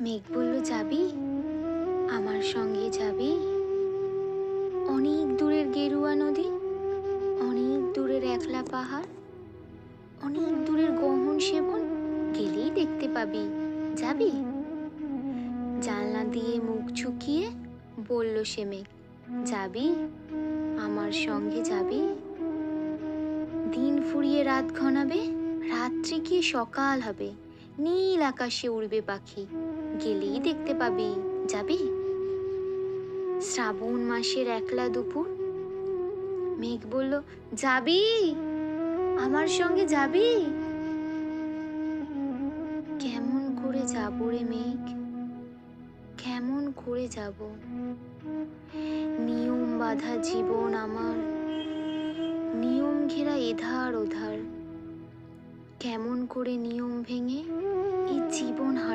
মেঘ বলল, যাবি? আমার সঙ্গে যাবি? অনেক দূরের গেরুয়া নদী, অনেক দূরের একলা পাহাড়, অনেক দূরের গহন সেবন, গেলেই দেখতে পাবি। যাবি? জানলা দিয়ে মুখ ঝুঁকিয়ে বলল সে মেঘ, যাবি? আমার সঙ্গে যাবি? দিন ফুরিয়ে রাত ঘনাবে, রাত্রি গিয়ে সকাল হবে, নীল আকাশে উড়বে পাখি, গেলেই দেখতে পাবি। যাবি? শ্রাবণ মাসের একলা দুপুর, মেঘ বলল, যাবি? আমার সঙ্গে যাবি? কেমন করে যাব রে মেঘ, কেমন করে যাব? নিয়ম বাঁধা জীবন আমার, নিয়ম ঘেরা এধার ওধার, কেমন করে নিয়ম ভেঙে এই জীবন হারাবো?